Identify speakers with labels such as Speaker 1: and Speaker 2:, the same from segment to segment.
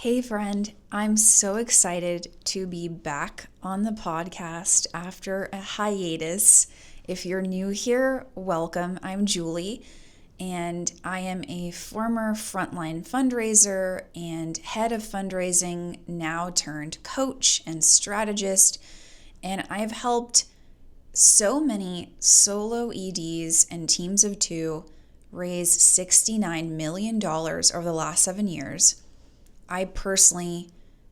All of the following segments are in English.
Speaker 1: Hey, friend, I'm so excited to be back on the podcast after a hiatus. If you're new here, welcome. I'm Julie, and I am a former frontline fundraiser and head of fundraising, now turned coach and strategist. And I've helped so many solo EDs and teams of two raise $69 million over the last 7 years. I personally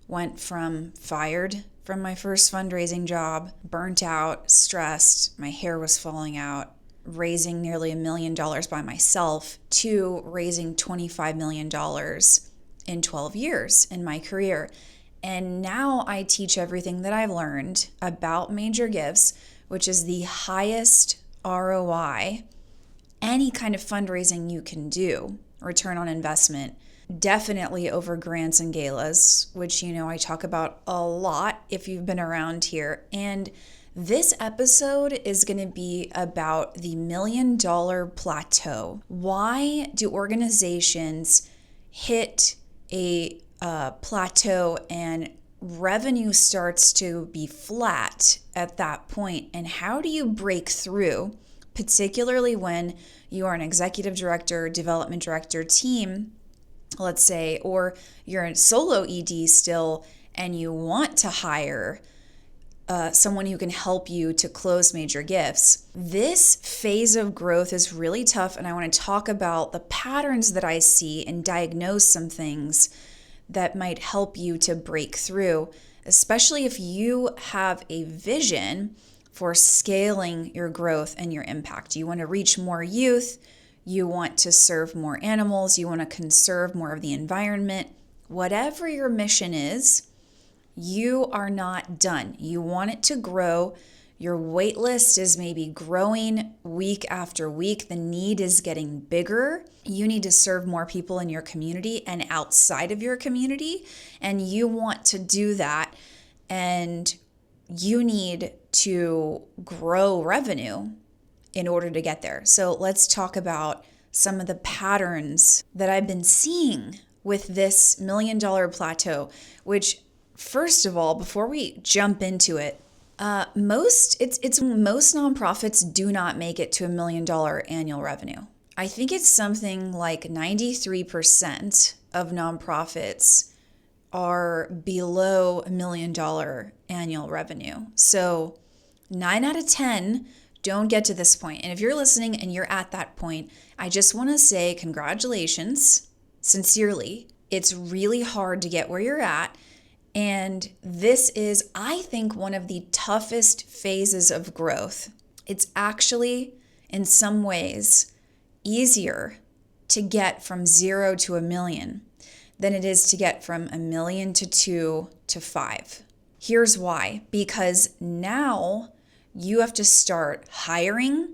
Speaker 1: went from fired from my first fundraising job, burnt out, stressed, my hair was falling out, raising nearly $1 million by myself, to raising $25 million in 12 years in my career. And now I teach everything that I've learned about major gifts, which is the highest ROI any kind of fundraising you can do, return on investment. Definitely over grants and galas, which I talk about a lot if you've been around here. And this episode is going to be about the $1 million plateau. Why do organizations hit a plateau and revenue starts to be flat at that point? And how do you break through, particularly when you are an executive director, development director, team, let's say, or you're a solo ED still and you want to hire someone who can help you to close major gifts. This phase of growth is really tough, and I want to talk about the patterns that I see and diagnose some things that might help you to break through, especially if you have a vision for scaling your growth and your impact. You want to reach more youth, you want to serve more animals, you want to conserve more of the environment. Whatever your mission is, you are not done. You want it to grow. Your wait list is maybe growing week after week. The need is getting bigger. You need to serve more people in your community and outside of your community, and you want to do that, and you need to grow revenue in order to get there. So let's talk about some of the patterns that I've been seeing with this $1 million plateau, which, first of all, before we jump into it, most nonprofits do not make it to $1 million annual revenue. I think it's something like 93% of nonprofits are below $1 million annual revenue. So 9 out of 10 don't get to this point. And if you're listening and you're at that point, I just want to say congratulations, sincerely. It's really hard to get where you're at. And this is, I think, one of the toughest phases of growth. It's actually, in some ways, easier to get from 0 to 1 million than it is to get from 1 million to 2 to 5. Here's why. Because now you have to start hiring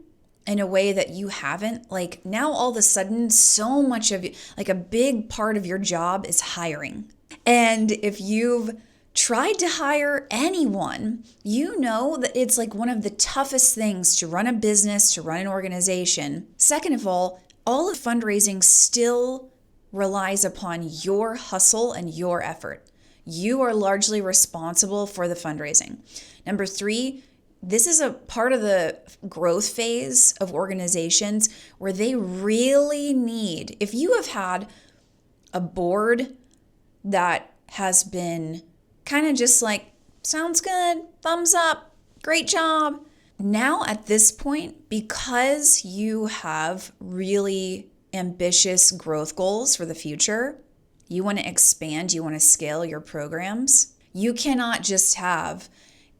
Speaker 1: in a way that you haven't. Like, now all of a sudden, so much of a big part of your job is hiring. And if you've tried to hire anyone, you know that it's like one of the toughest things to run a business, to run an organization. Second of all of fundraising still relies upon your hustle and your effort. You are largely responsible for the fundraising. Number 3, this is a part of the growth phase of organizations where they really need, if you have had a board that has been kind of just like, sounds good, thumbs up, great job. Now at this point, because you have really ambitious growth goals for the future, you want to expand, you want to scale your programs, you cannot just have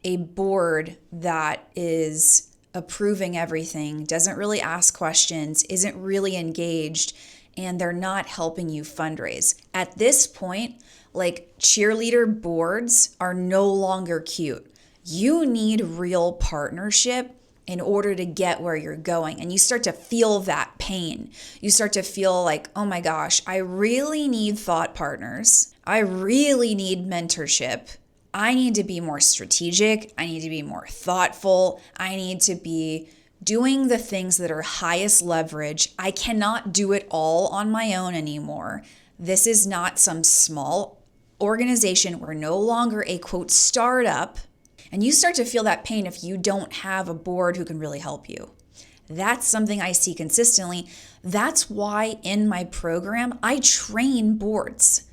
Speaker 1: a board that is approving everything, doesn't really ask questions, isn't really engaged, and they're not helping you fundraise. At this point, like, cheerleader boards are no longer cute. You need real partnership in order to get where you're going. And you start to feel that pain. You start to feel like, oh my gosh, I really need thought partners. I really need mentorship. I need to be more strategic. I need to be more thoughtful. I need to be doing the things that are highest leverage. I cannot do it all on my own anymore. This is not some small organization, we're no longer a quote startup, and you start to feel that pain if you don't have a board who can really help you. That's something I see consistently. That's why in my program, I train boards.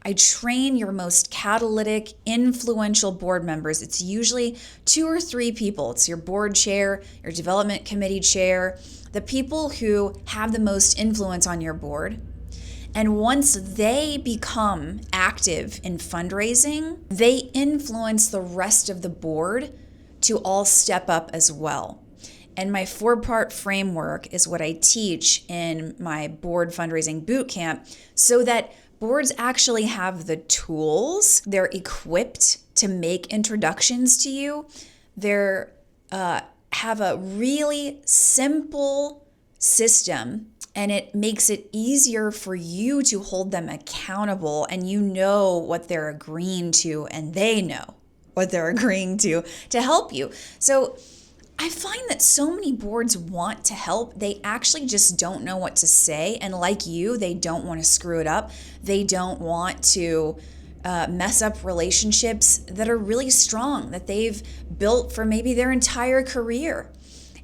Speaker 1: I train your most catalytic, influential board members. It's usually 2 or 3 people. It's your board chair, your development committee chair, the people who have the most influence on your board. And once they become active in fundraising, they influence the rest of the board to all step up as well. And my 4-part framework is what I teach in my board fundraising bootcamp so that boards actually have the tools. They're equipped to make introductions to you. They're have a really simple system, and it makes it easier for you to hold them accountable, and you know what they're agreeing to, and they know what they're agreeing to help you. So I find that so many boards want to help. They actually just don't know what to say. And like you, they don't want to screw it up. They don't want to mess up relationships that are really strong, that they've built for maybe their entire career.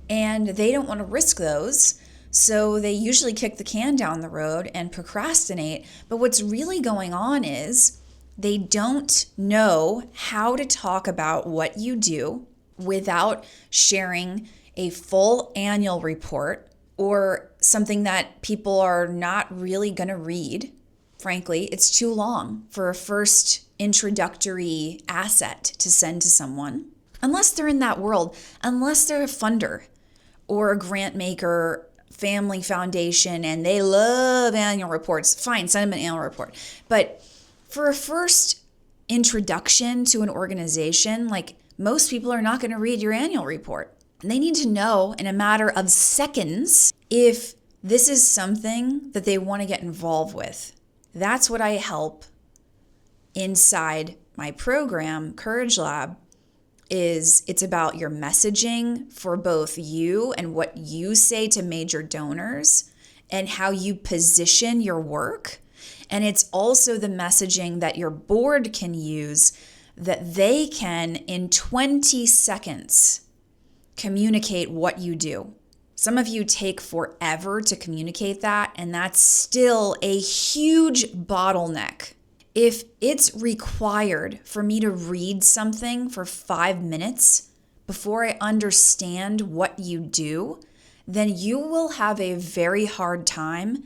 Speaker 1: And they don't want to risk those. So they usually kick the can down the road and procrastinate. But what's really going on is they don't know how to talk about what you do without sharing a full annual report or something that people are not really going to read. Frankly, it's too long for a first introductory asset to send to someone. Unless they're in that world, unless they're a funder or a grant maker, family foundation, and they love annual reports, fine, send them an annual report. But for a first introduction to an organization, like most people are not going to read your annual report. And they need to know in a matter of seconds if this is something that they want to get involved with. That's what I help inside my program, Courage Lab, it's about your messaging for both you and what you say to major donors and how you position your work. And it's also the messaging that your board can use that they can, in 20 seconds, communicate what you do. Some of you take forever to communicate that, and that's still a huge bottleneck. If it's required for me to read something for 5 minutes before I understand what you do, then you will have a very hard time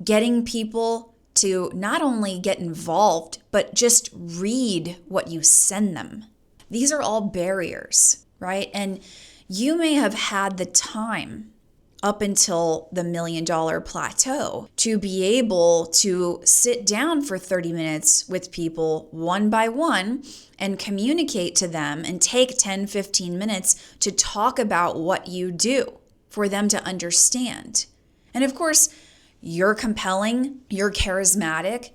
Speaker 1: getting people to not only get involved, but just read what you send them. These are all barriers, right? And you may have had the time up until the $1 million plateau to be able to sit down for 30 minutes with people one by one and communicate to them and take 10, 15 minutes to talk about what you do for them to understand. And of course, you're compelling, you're charismatic,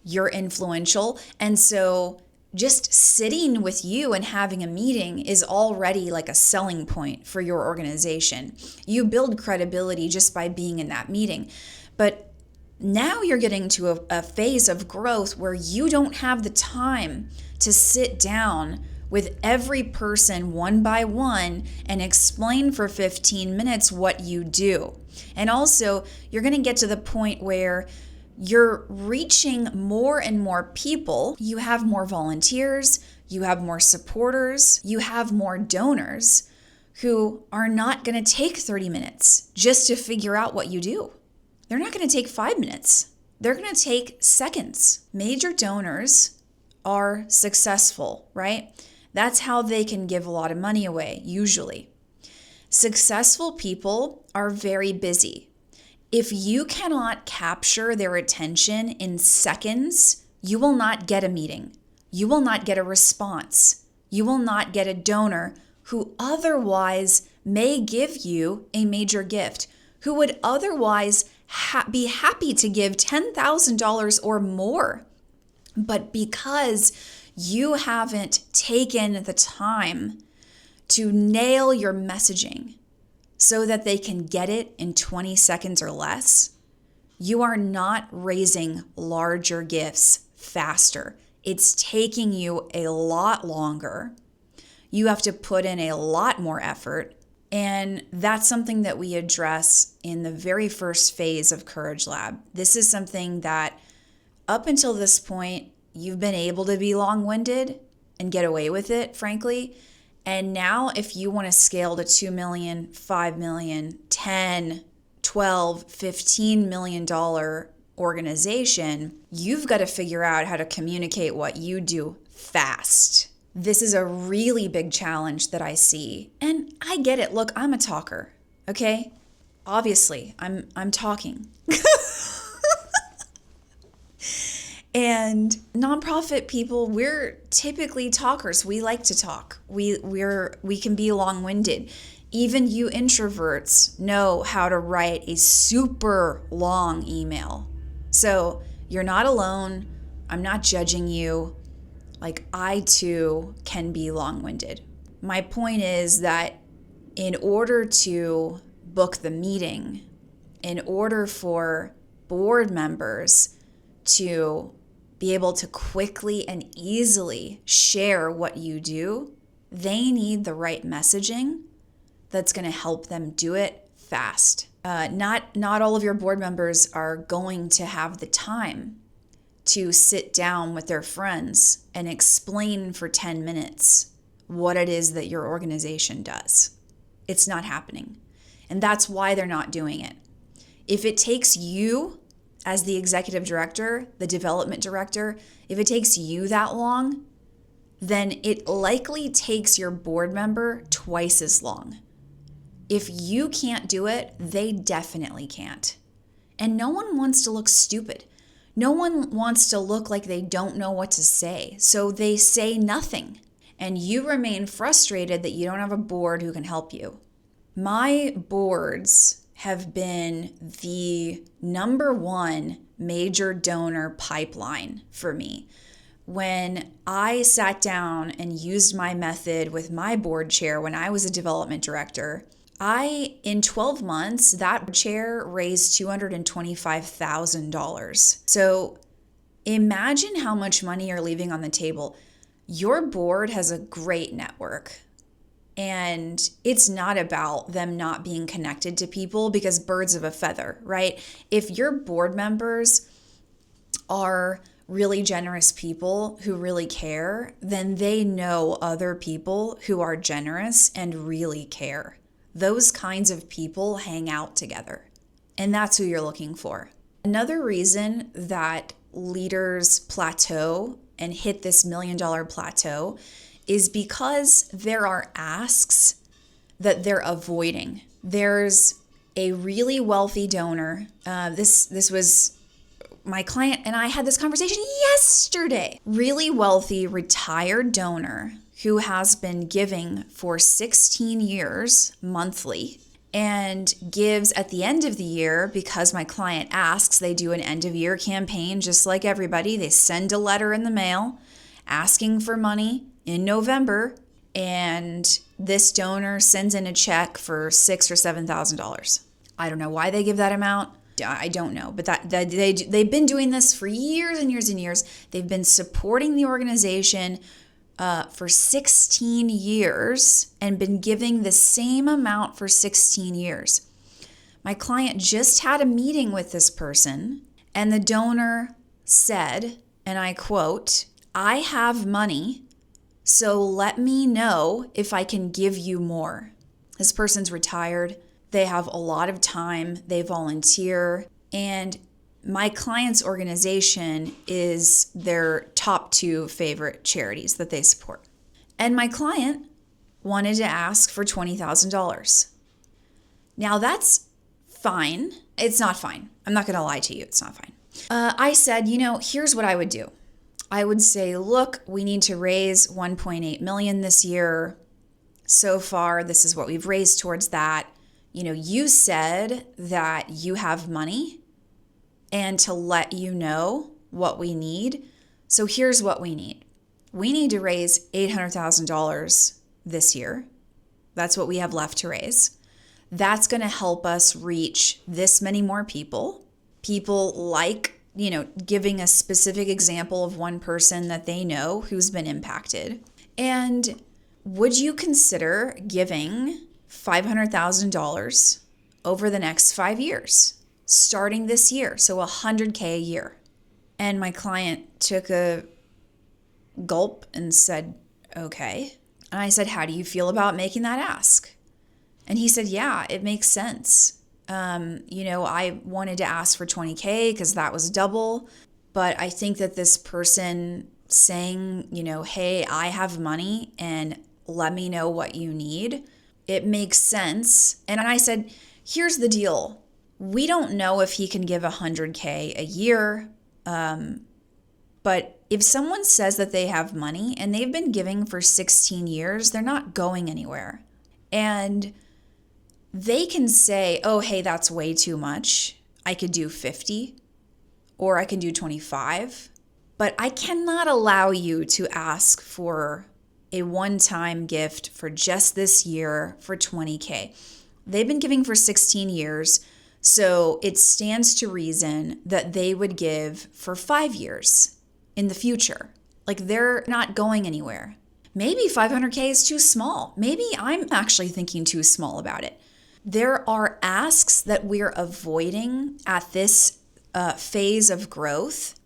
Speaker 1: you're influential. And so just sitting with you and having a meeting is already like a selling point for your organization. You build credibility just by being in that meeting. But now you're getting to a phase of growth where you don't have the time to sit down with every person one by one and explain for 15 minutes what you do. And also, you're going to get to the point where you're reaching more and more people. You have more volunteers, you have more supporters, you have more donors who are not going to take 30 minutes just to figure out what you do. They're not going to take 5 minutes. They're going to take seconds. Major donors are successful, right? That's how they can give a lot of money away, usually. Successful people are very busy. If you cannot capture their attention in seconds, you will not get a meeting. You will not get a response. You will not get a donor who otherwise may give you a major gift, who would otherwise be happy to give $10,000 or more. But because you haven't taken the time to nail your messaging so that they can get it in 20 seconds or less, you are not raising larger gifts faster. It's taking you a lot longer. You have to put in a lot more effort. And that's something that we address in the very first phase of Courage Lab. This is something that up until this point, you've been able to be long-winded and get away with it, frankly. And now if you want to scale to 2 million, 5 million, 10, 12, $15 million organization, you've got to figure out how to communicate what you do fast. This is a really big challenge that I see. And I get it. Look, I'm a talker, okay? Obviously, I'm talking. And nonprofit people, we're typically talkers. We like to talk. We can be long-winded. Even you introverts know how to write a super long email. So you're not alone. I'm not judging you. Like, I too can be long-winded. My point is that in order to book the meeting, in order for board members to be able to quickly and easily share what you do, they need the right messaging that's going to help them do it fast. Not all of your board members are going to have the time to sit down with their friends and explain for 10 minutes what it is that your organization does. It's not happening. And that's why they're not doing it. If it takes you as the executive director, the development director, if it takes you that long, then it likely takes your board member twice as long. If you can't do it, they definitely can't. And no one wants to look stupid. No one wants to look like they don't know what to say, so they say nothing. And you remain frustrated that you don't have a board who can help you. My boards have been the number one major donor pipeline for me. When I sat down and used my method with my board chair when I was a development director, in 12 months, that chair raised $225,000. So imagine how much money you're leaving on the table. Your board has a great network. And it's not about them not being connected to people, because birds of a feather, right? If your board members are really generous people who really care, then they know other people who are generous and really care. Those kinds of people hang out together, and that's who you're looking for. Another reason that leaders plateau and hit this $1 million plateau is because there are asks that they're avoiding. There's a really wealthy donor. This was my client and I had this conversation yesterday. Really wealthy retired donor who has been giving for 16 years monthly and gives at the end of the year because my client asks. They do an end of year campaign just like everybody. They send a letter in the mail asking for money in November, and this donor sends in a check for $6,000 or $7,000. I don't know why they give that amount. I don't know, but they've been doing this for years and years and years. They've been supporting the organization for 16 years and been giving the same amount for 16 years. My client just had a meeting with this person, and the donor said, and I quote, "I have money, so let me know if I can give you more." This person's retired. They have a lot of time. They volunteer. And my client's organization is their top 2 favorite charities that they support. And my client wanted to ask for $20,000. Now that's fine. It's not fine. I'm not going to lie to you. It's not fine. I said, here's what I would do. I would say, look, we need to raise $1.8 million this year. So far, this is what we've raised towards that. You said that you have money and to let you know what we need. So here's what we need. We need to raise $800,000 this year. That's what we have left to raise. That's going to help us reach this many more people like giving a specific example of one person that they know who's been impacted. And would you consider giving $500,000 over the next 5 years, starting this year? So $100K a year. And my client took a gulp and said, okay. And I said, how do you feel about making that ask? And he said, yeah, it makes sense. I wanted to ask for 20K because that was double. But I think that this person saying, hey, I have money and let me know what you need, it makes sense. And I said, here's the deal. We don't know if he can give 100K a year. But if someone says that they have money and they've been giving for 16 years, they're not going anywhere. And they can say, oh, hey, that's way too much. I could do 50 or I can do 25. But I cannot allow you to ask for a one-time gift for just this year for 20K. They've been giving for 16 years, so it stands to reason that they would give for 5 years in the future. Like, they're not going anywhere. Maybe 500K is too small. Maybe I'm actually thinking too small about it. There are asks that we're avoiding at this phase of growth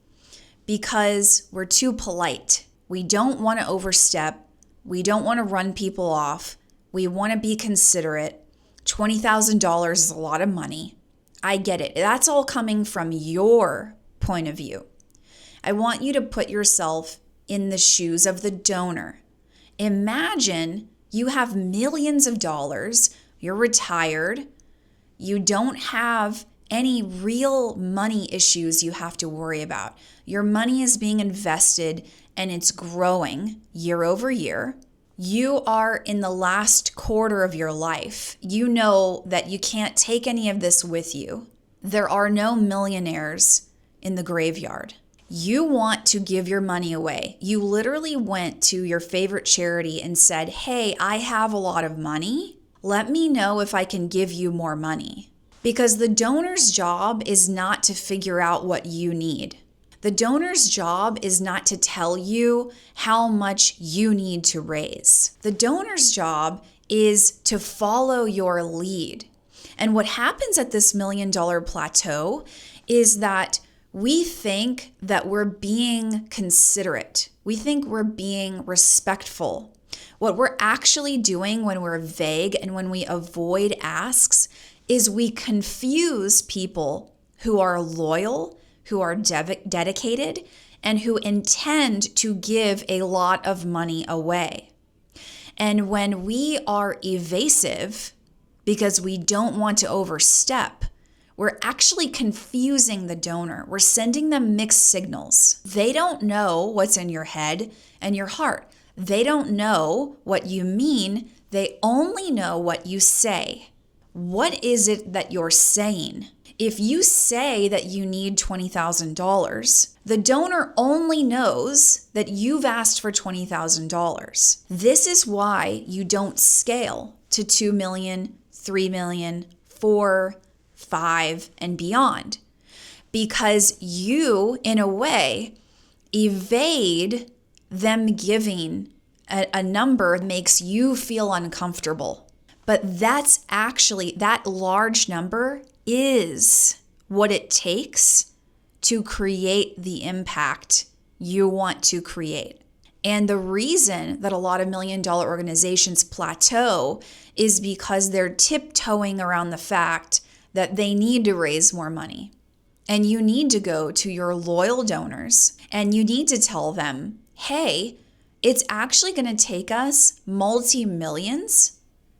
Speaker 1: because we're too polite. We don't want to overstep. We don't want to run people off. We want to be considerate. $20,000 is a lot of money. I get it. That's all coming from your point of view. I want you to put yourself in the shoes of the donor. Imagine you have millions of dollars. You're retired. You don't have any real money issues you have to worry about. Your money is being invested and it's growing year over year. You are in the last quarter of your life. You know that you can't take any of this with you. There are no millionaires in the graveyard. You want to give your money away. You literally went to your favorite charity and said, hey, I have a lot of money. Let me know if I can give you more money. Because the donor's job is not to figure out what you need. The donor's job is not to tell you how much you need to raise. The donor's job is to follow your lead. And what happens at this $1 million plateau is that we think that we're being considerate. We think we're being respectful. What we're actually doing when we're vague and when we avoid asks is we confuse people who are loyal, who are dedicated, and who intend to give a lot of money away. And when we are evasive because we don't want to overstep, we're actually confusing the donor. We're sending them mixed signals. They don't know what's in your head and your heart. They don't know what you mean. They only know what you say. What is it that you're saying? If you say that you need $20,000, the donor only knows that you've asked for $20,000. This is why you don't scale to 2 million, 3 million, 4, 5, and beyond. Because you, in a way, evade them giving a number that makes you feel uncomfortable. But that's actually, that large number is what it takes to create the impact you want to create. And the reason that a lot of $1 million organizations plateau is because they're tiptoeing around the fact that they need to raise more money. And you need to go to your loyal donors and you need to tell them, hey, it's actually going to take us multi-millions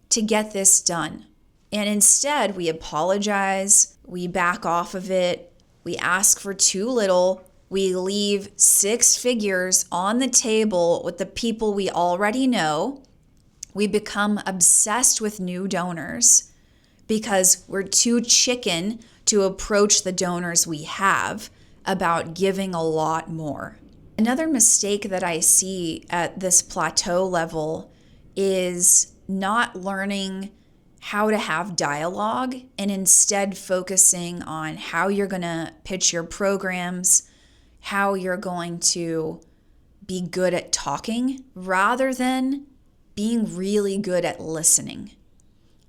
Speaker 1: to get this done. And instead, we apologize, we back off of it, we ask for too little, we leave 6 figures on the table with the people we already know. We become obsessed with new donors because we're too chicken to approach the donors we have about giving a lot more. Another mistake that I see at this plateau level is not learning how to have dialogue and instead focusing on how you're going to pitch your programs, how you're going to be good at talking rather than being really good at listening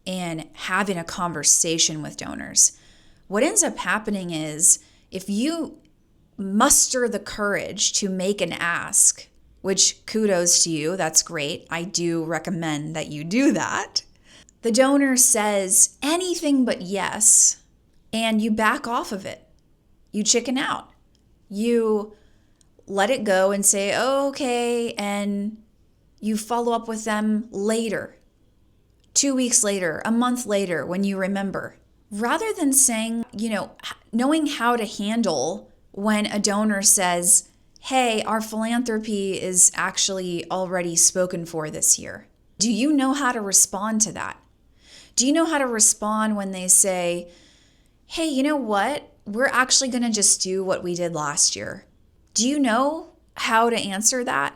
Speaker 1: and having a conversation with donors. What ends up happening is if you muster the courage to make an ask, which kudos to you, that's great. I do recommend that you do that. The donor says anything but yes, and you back off of it. You chicken out. You let it go and say, oh, okay, and you follow up with them later, 2 weeks later, a month later, when you remember. Rather than saying, knowing how to handle when a donor says, hey, our philanthropy is actually already spoken for this year. Do you know how to respond to that? Do you know how to respond when they say, hey, you know what? We're actually going to just do what we did last year. Do you know how to answer that?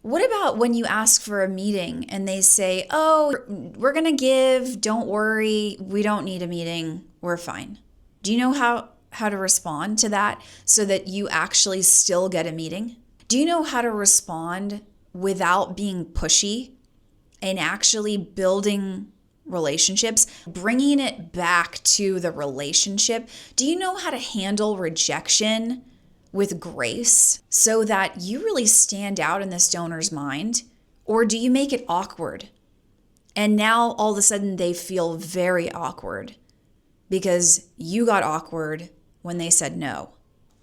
Speaker 1: What about when you ask for a meeting and they say, oh, we're going to give, don't worry, we don't need a meeting, we're fine. Do you know how to respond to that so that you actually still get a meeting? Do you know how to respond without being pushy and actually building relationships, bringing it back to the relationship? Do you know how to handle rejection with grace so that you really stand out in this donor's mind? Or do you make it awkward? And now all of a sudden they feel very awkward because you got awkward when they said no.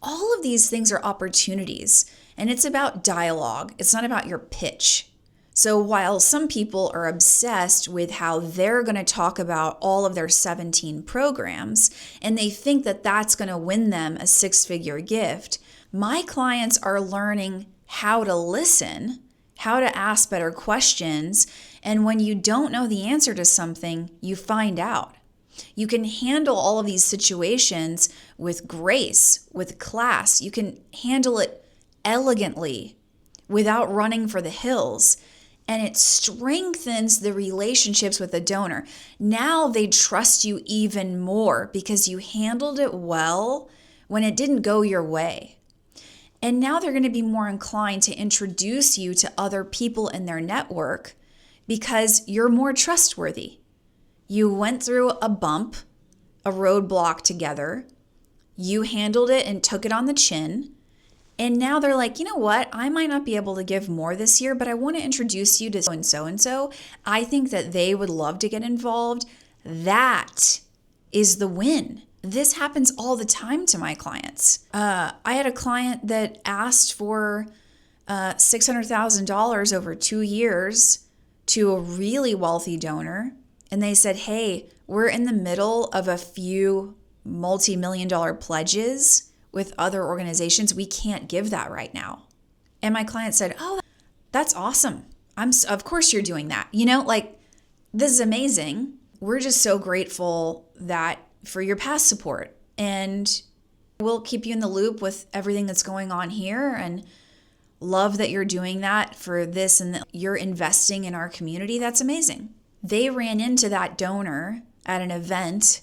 Speaker 1: All of these things are opportunities, and it's about dialogue. It's not about your pitch. So while some people are obsessed with how they're going to talk about all of their 17 programs, and they think that that's going to win them a six-figure gift, my clients are learning how to listen, how to ask better questions, and when you don't know the answer to something, you find out. You can handle all of these situations with grace, with class. You can handle it elegantly without running for the hills. And it strengthens the relationships with the donor. Now they trust you even more because you handled it well when it didn't go your way. And now they're going to be more inclined to introduce you to other people in their network because you're more trustworthy. You went through a bump, a roadblock together. You handled it and took it on the chin. And now they're like, you know what? I might not be able to give more this year, but I want to introduce you to so and so. I think that they would love to get involved. That is the win. This happens all the time to my clients. I had a client that asked for $600,000 over 2 years to a really wealthy donor. And they said, hey, we're in the middle of a few multi-million-dollar pledges with other organizations. We can't give that right now. And my client said, oh, that's awesome. Of course you're doing that. This is amazing. We're just so grateful for your past support. And we'll keep you in the loop with everything that's going on here, and love that you're doing that for this and that you're investing in our community. That's amazing. They ran into that donor at an event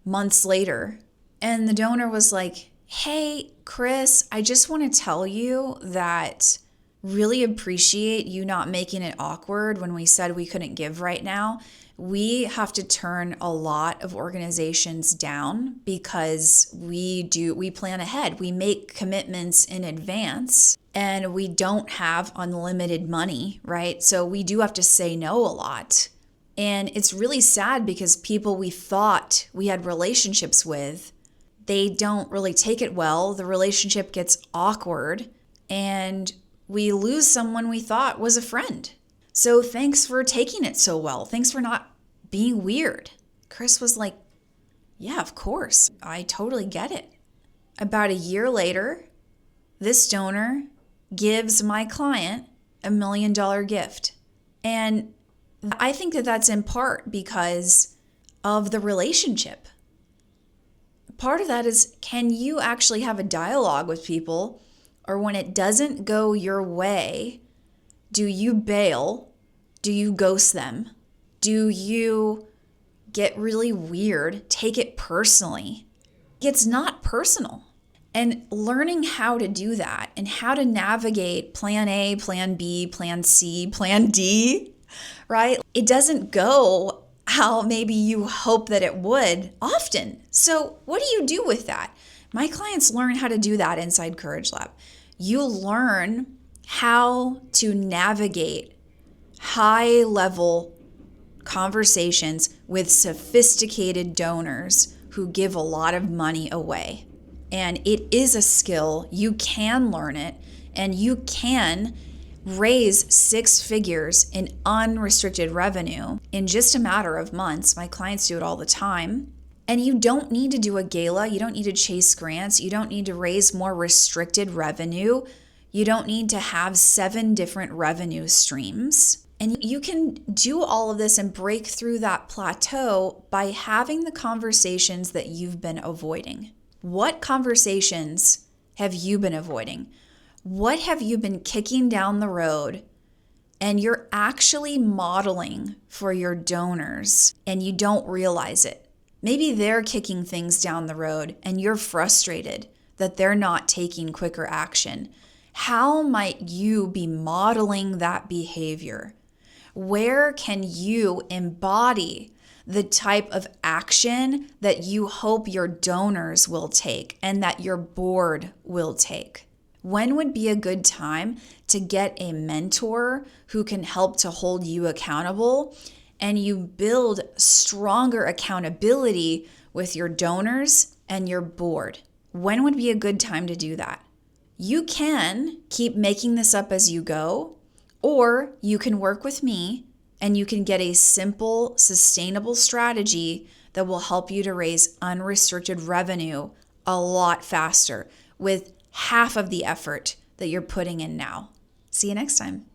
Speaker 1: months later, and the donor was like, hey, Chris, I just want to tell you that really appreciate you not making it awkward when we said we couldn't give right now. We have to turn a lot of organizations down because we plan ahead. We make commitments in advance and we don't have unlimited money, right? So we do have to say no a lot. And it's really sad because people we thought we had relationships with, they don't really take it well. The relationship gets awkward and we lose someone we thought was a friend. So thanks for taking it so well. Thanks for not being weird. Chris was like, yeah, of course. I totally get it. About a year later, this donor gives my client $1 million gift. And I think that that's in part because of the relationship. Part of that is, can you actually have a dialogue with people? Or when it doesn't go your way, do you bail? Do you ghost them? Do you get really weird, take it personally. It's not personal. And learning how to do that and how to navigate plan A, plan B, plan C, plan D, right? It doesn't go how maybe you hope that it would often. So, what do you do with that? My clients learn how to do that inside Courage Lab. You learn how to navigate high level conversations with sophisticated donors who give a lot of money away. And it is a skill. You can learn it, and you can raise 6 figures in unrestricted revenue in just a matter of months. My clients do it all the time. And you don't need to do a gala. You don't need to chase grants. You don't need to raise more restricted revenue. You don't need to have 7 different revenue streams. And you can do all of this and break through that plateau by having the conversations that you've been avoiding. What conversations have you been avoiding? What have you been kicking down the road and you're actually modeling for your donors and you don't realize it? Maybe they're kicking things down the road and you're frustrated that they're not taking quicker action. How might you be modeling that behavior? Where can you embody the type of action that you hope your donors will take and that your board will take? When would be a good time to get a mentor who can help to hold you accountable and you build stronger accountability with your donors and your board? When would be a good time to do that? You can keep making this up as you go, or you can work with me and you can get a simple, sustainable strategy that will help you to raise unrestricted revenue a lot faster with half of the effort that you're putting in now. See you next time.